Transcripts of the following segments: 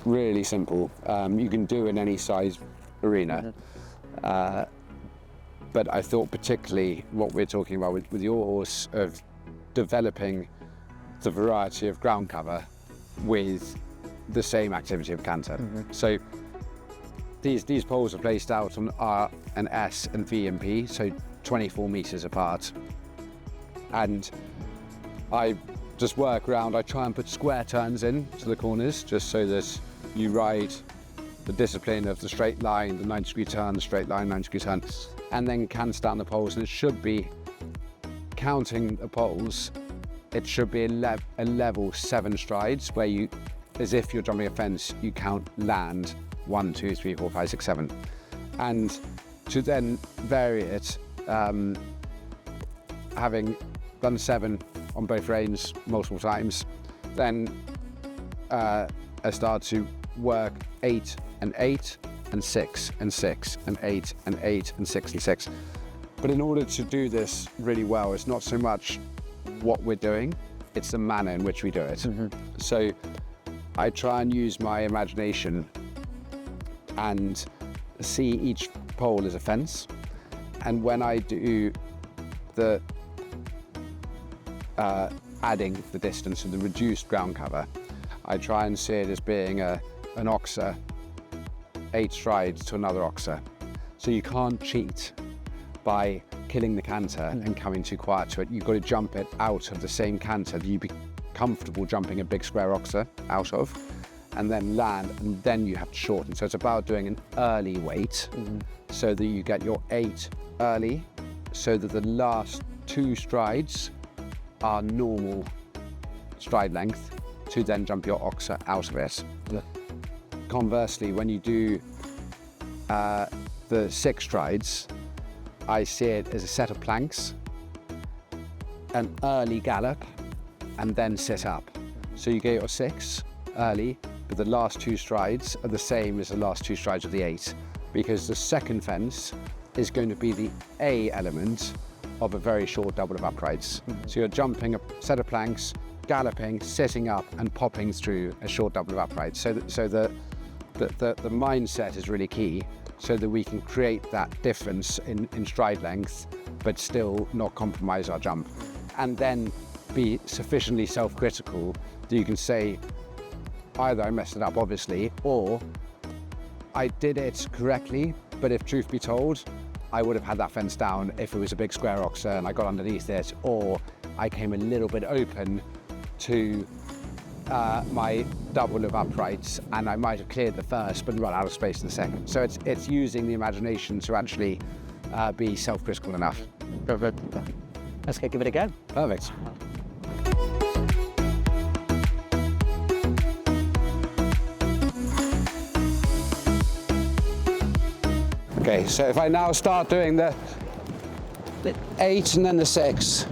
really simple. You can do in any size arena. But I thought particularly what we're talking about with your horse of developing the variety of ground cover with the same activity of canter. So these poles are placed out on R and S and V and P, so 24 meters apart. And I just work around, I try and put square turns in to the corners, just so that you ride the discipline of the straight line, the 90-degree turn, the straight line, 90-degree turn, and then cant down the poles. And it should be, counting the poles, it should be a level 7 strides, where you, as if you're jumping a fence, you count land 1, 2, 3, 4, 5, 6, 7. And to then vary it, having done 7 on both reins multiple times, then I start to work 8 and 8 and 6 and 6 and 8 and 8 and 6 and 6. But in order to do this really well, it's not so much what we're doing, it's the manner in which we do it. So I try and use my imagination and see each pole as a fence. And when I do the adding the distance of the reduced ground cover, I try and see it as being an oxer 8 strides to another oxer. So you can't cheat by killing the canter and coming too quiet to it. You've got to jump it out of the same canter that you'd be comfortable jumping a big square oxer out of, and then land, and then you have to shorten. So it's about doing an early weight so that you get your 8 early, so that the last 2 strides are normal stride length to then jump your oxer out of it. Conversely, when you do the 6 strides, I see it as a set of planks, an early gallop, and then sit up. So you get your 6 early, but the last 2 strides are the same as the last 2 strides of the 8, because the second fence is going to be the A element of a very short double of uprights. So you're jumping a set of planks, galloping, sitting up, and popping through a short double of uprights. So the mindset is really key, so that we can create that difference in stride length, but still not compromise our jump. And then be sufficiently self-critical that you can say, either I messed it up, obviously, or I did it correctly, but if truth be told, I would have had that fence down if it was a big square oxer and I got underneath it, or I came a little bit open to my double of uprights, and I might have cleared the first but run out of space in the second. So it's using the imagination to actually be self-critical enough. Perfect. Let's go give it a go. Perfect. Okay, so if I now start doing the 8 and then the 6.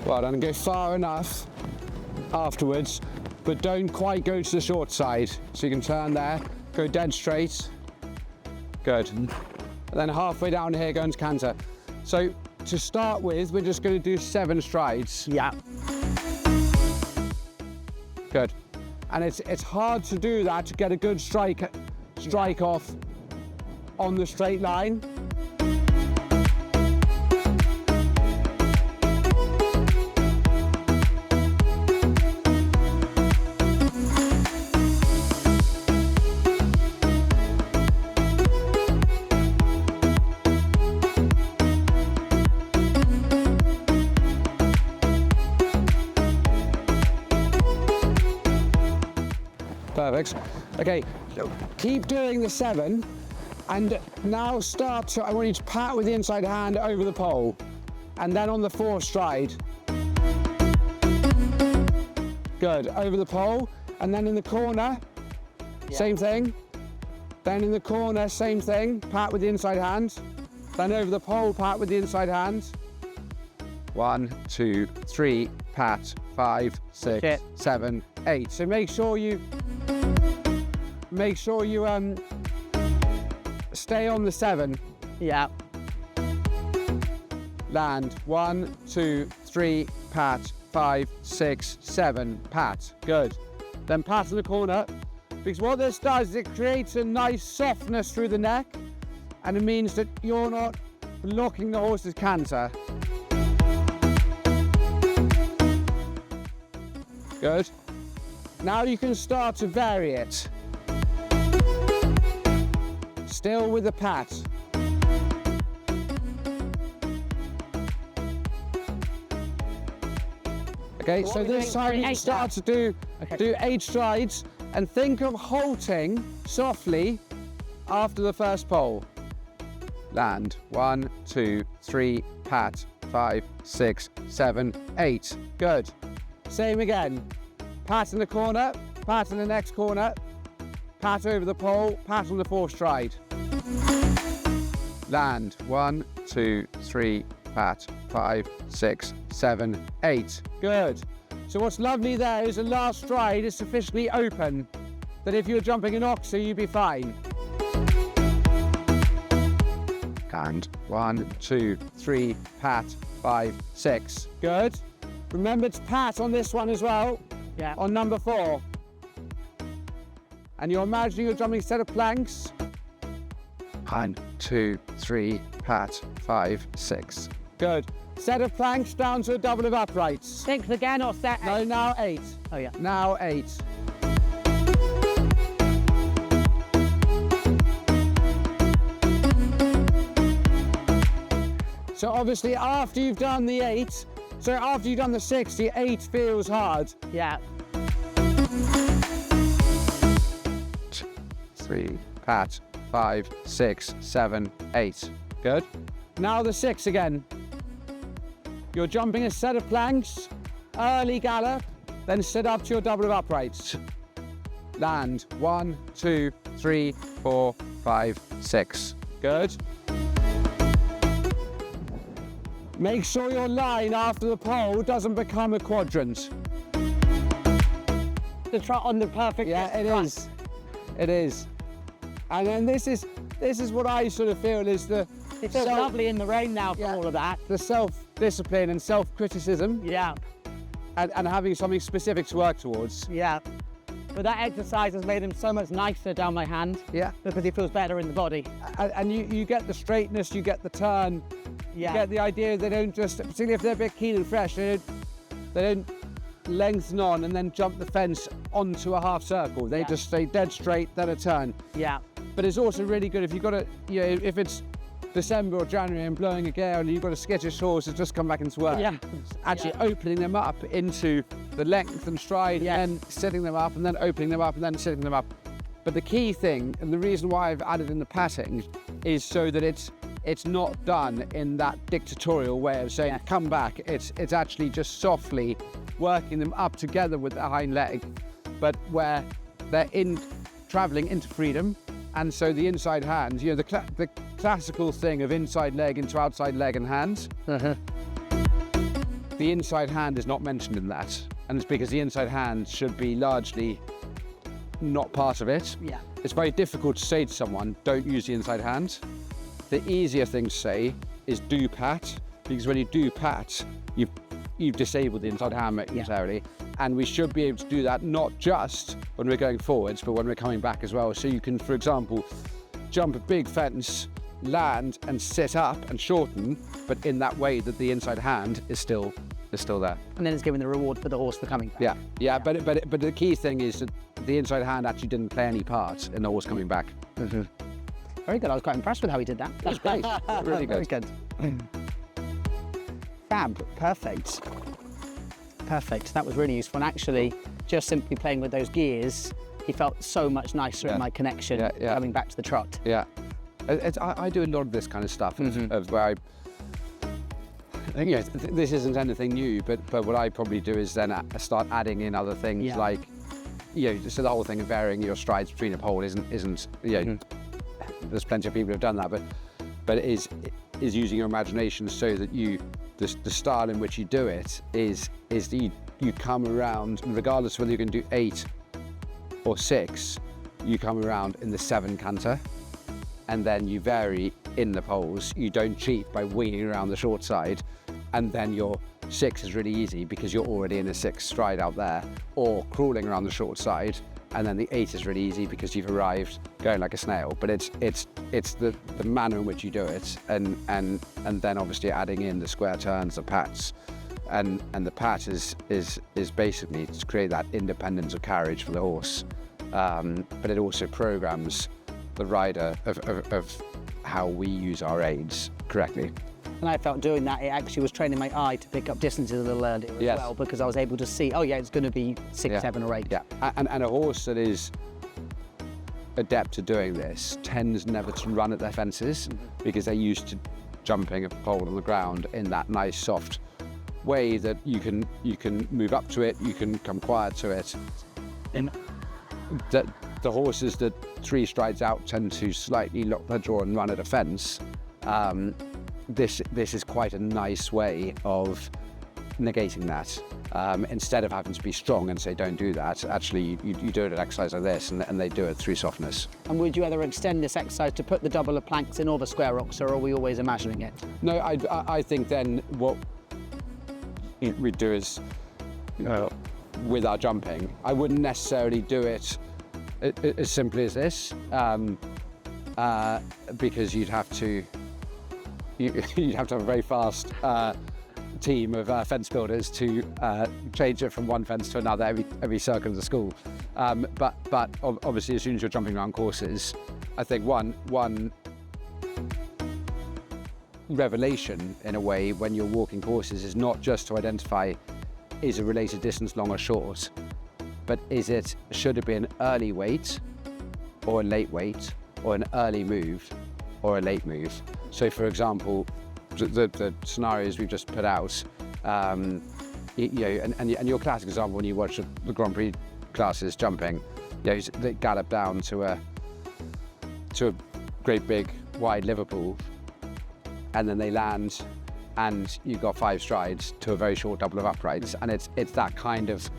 Well done, and go far enough afterwards, but don't quite go to the short side. So you can turn there, go dead straight. Good. And then halfway down here, go into canter. So to start with, we're just going to do 7 strides. Yeah. Good. And it's hard to do that, to get a good strike off on the straight line. works. Okay, so keep doing the 7, and now start to, I want you to pat with the inside hand over the pole, and then on the 4 stride. Good, over the pole, and then in the corner, same thing. Then in the corner, same thing, pat with the inside hand. Then over the pole, pat with the inside hand. 1, 2, 3, pat, 5, 6, 7, 8. So make sure you stay on the 7. Yeah. Land. 1, 2, 3, pat, 5, 6, 7, pat. Good. Then pat in the corner, because what this does is it creates a nice softness through the neck, and it means that you're not blocking the horse's canter. Good. Now you can start to vary it. Still with the pat. Okay, so this time you start to do 8 strides, and think of halting softly after the first pole. Land. 1, 2, 3, pat, 5, 6, 7, 8. Good. Same again. Pat in the corner, pat in the next corner, pat over the pole, pat on the 4th stride. Land. 1, 2, 3, pat, 5, 6, 7, 8. Good. So what's lovely there is the last stride is sufficiently open that if you're jumping an oxer, you'd be fine. And 1, 2, 3, pat, 5, 6. Good. Remember to pat on this one as well. Yeah. On number 4. And you're imagining you're jumping a set of planks. 1, 2, 3, pat, 5, 6. Good. Set of planks down to a double of uprights. 6 again or set 8? No, now 8. Oh yeah. Now 8. So obviously after you've done the 8, so after you've done the 6, the 8 feels hard. Yeah. 3, pat, 5, 6, 7, 8. Good. Now the 6 again. You're jumping a set of planks, early gallop, then sit up to your double of uprights. Land. 1, 2, 3, 4, 5, 6. Good. Make sure your line after the pole doesn't become a quadrant. The trot on the perfect. Yeah, it is. It is. And then this is what I sort of feel is the. It's so lovely in the rain now for all of that. The self-discipline and self-criticism. Yeah. And having something specific to work towards. Yeah. But that exercise has made him so much nicer down my hand. Yeah. Because he feels better in the body. And you get the straightness, you get the turn. Yeah. You get the idea they don't just, particularly if they're a bit keen and fresh, they don't lengthen on and then jump the fence onto a half circle. They just stay dead straight, then a turn. Yeah. But it's also really good if you've got a, you know, if it's December or January and blowing a gale and you've got a skittish horse that's just come back into work. Yeah. Actually opening them up into the length and stride and then setting them up and then opening them up and then setting them up. But the key thing, and the reason why I've added in the patting, is so that it's not done in that dictatorial way of saying, come back. It's actually just softly working them up together with the hind leg, but where they're traveling into freedom. And so the inside hand, you know, the classical thing of inside leg into outside leg and hand, the inside hand is not mentioned in that. And it's because the inside hand should be largely not part of it. Yeah. It's very difficult to say to someone, don't use the inside hand. The easier thing to say is do pat, because when you do pat, you've disabled the inside hand momentarily. And we should be able to do that not just when we're going forwards, but when we're coming back as well. So you can, for example, jump a big fence, land and sit up and shorten, but in that way that the inside hand is still there. And then it's giving the reward for the horse for coming back. Yeah. But the key thing is that the inside hand actually didn't play any part in the horse coming back. Very good. I was quite impressed with how he did that. That's great. Really good. Very good. Fab. Perfect. That was really useful. And actually, just simply playing with those gears, he felt so much nicer in my connection coming back to the trot. Yeah. I do a lot of this kind of stuff of where this isn't anything new, but what I probably do is then start adding in other things like, so the whole thing of varying your strides between a pole isn't there's plenty of people who've done that, but it is using your imagination so that the style in which you do it is that you come around, and regardless of whether you can do 8 or 6, you come around in the 7 canter, and then you vary in the poles. You don't cheat by winging around the short side, and then your 6 is really easy because you're already in a 6 stride out there, or crawling around the short side, and then the 8 is really easy because you've arrived going like a snail. But it's the manner in which you do it, and then obviously adding in the square turns, the pats, and the pat is basically to create that independence of carriage for the horse, but it also programs the rider of how we use our aids correctly. And I felt doing that, it actually was training my eye to pick up distances a little earlier as well, because I was able to see, oh yeah, it's going to be 6, 7 or 8. Yeah, and a horse that is adept at doing this tends never to run at their fences because they're used to jumping a pole on the ground in that nice soft way that you can move up to it, you can come quiet to it. And the horses that 3 strides out tend to slightly lock their jaw and run at a fence. This is quite a nice way of negating that. Instead of having to be strong and say don't do that, actually you do it at exercise like this, and they do it through softness. And would you ever extend this exercise to put the double of planks in all the square rocks, or are we always imagining it? No, I think then what we do is, with our jumping, I wouldn't necessarily do it as simply as this, because you'd have to have a very fast team of fence builders to change it from one fence to another every circle of the school. But obviously, as soon as you're jumping around courses, I think one revelation in a way when you're walking courses is not just to identify is a related distance long or short, but should it be an early weight or a late weight, or an early move or a late move. So for example, the scenarios we've just put out, and your classic example when you watch the Grand Prix classes jumping, they gallop down to a great big wide Liverpool, and then they land, and you've got 5 strides to a very short double of uprights, and it's that kind of,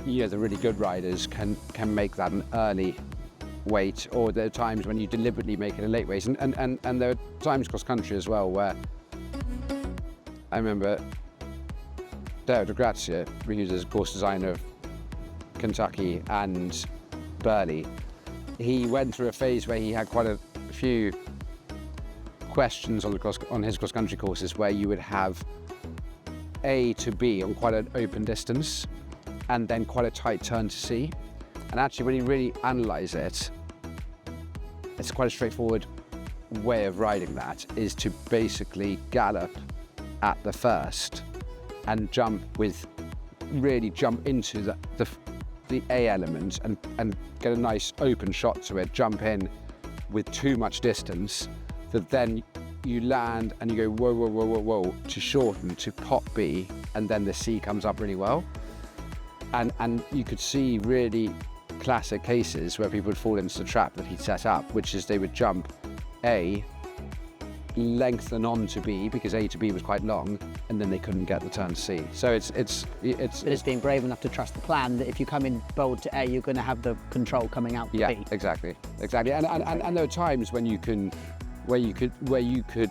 the really good riders can make that an early weight, or there are times when you deliberately make it a late weight, and there are times cross country as well where I remember Deo de Grazia, who's a course designer of Kentucky and Burley. He went through a phase where he had quite a few questions on his cross country courses where you would have A to B on quite an open distance, and then quite a tight turn to C. And actually, when you really analyse it, it's quite a straightforward way of riding that, is to basically gallop at the first and really jump into the A element and get a nice open shot to it, jump in with too much distance, that then you land and you go whoa, whoa, whoa, whoa, whoa, to shorten, to pop B, and then the C comes up really well. And you could see really classic cases where people would fall into the trap that he'd set up, which is they would jump A, lengthen on to B because A to B was quite long, and then they couldn't get the turn to C. So it's being brave enough to trust the plan that if you come in bold to A, you're going to have the control coming out to B. B. Exactly. And there are times when you could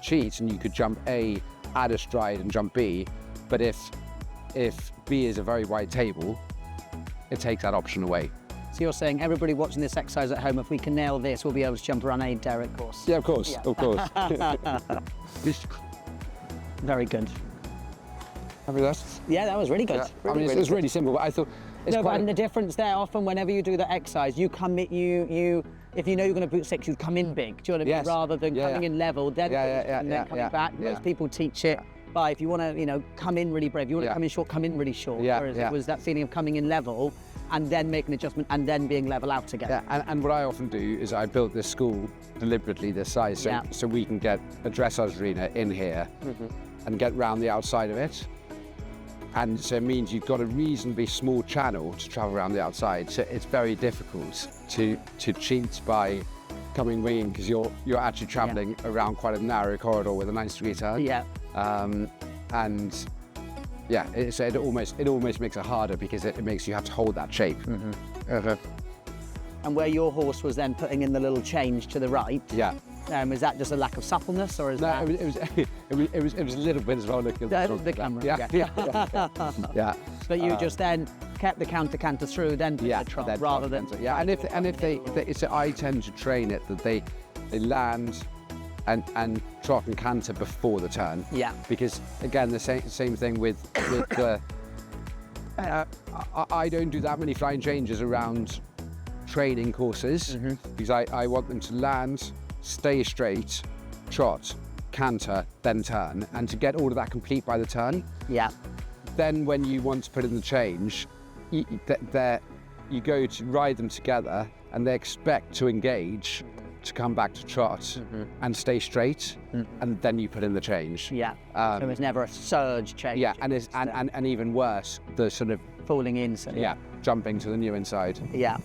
cheat and you could jump A, add a stride and jump B, but if B is a very wide table, it takes that option away. So you're saying everybody watching this exercise at home, if we can nail this, we'll be able to jump around any Derek course? Yeah, of course, yeah. Of course. Very good. Yeah, that was really good. Yeah. It was really simple, but I thought and the difference there, often whenever you do that exercise, you come in, if you know you're going to boot 6, you come in big. Do you know what I mean? Rather than coming in level, then and then coming back. Most people teach it by if you want to, you know, come in really brave, you want to Yeah. come in short, come in really short. Yeah, Whereas yeah. it was that feeling of coming in level and then making an adjustment and then being level out again. Yeah, and what I often do is I built this school deliberately this size so, Yeah. so we can get a dressage arena in here and get round the outside of it. And so it means you've got a reasonably small channel to travel around the outside. So it's very difficult to cheat by coming winging because you're actually travelling around quite a narrow corridor with a 90-degree turn. Yeah. And yeah, it almost makes it harder because it makes you have to hold that shape. And where your horse was then putting in the little change to the right, Yeah. is that just a lack of suppleness, or is No, that it was a little bit as well. Looking the camera? Yeah, Yeah. yeah. But you just then kept the canter through, then put the trot, then rather trot, than yeah. And if they so I tend to train it that they land and trot and canter before the turn. Yeah. Because again, the same thing with the. I don't do that many flying changes around training courses because I want them to land, stay straight, trot, canter, then turn, and to get all of that complete by the turn. Yeah. Then when you want to put in the change, you go to ride them together and they expect to engage to come back to trot and stay straight, and then you put in the change. Yeah. So it's never a surge change. Yeah, and even worse, the sort of falling in. So jumping to the new inside. Yeah.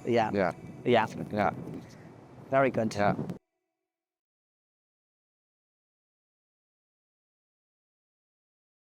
Yeah. Yeah, Yeah. yeah, Very good. yeah.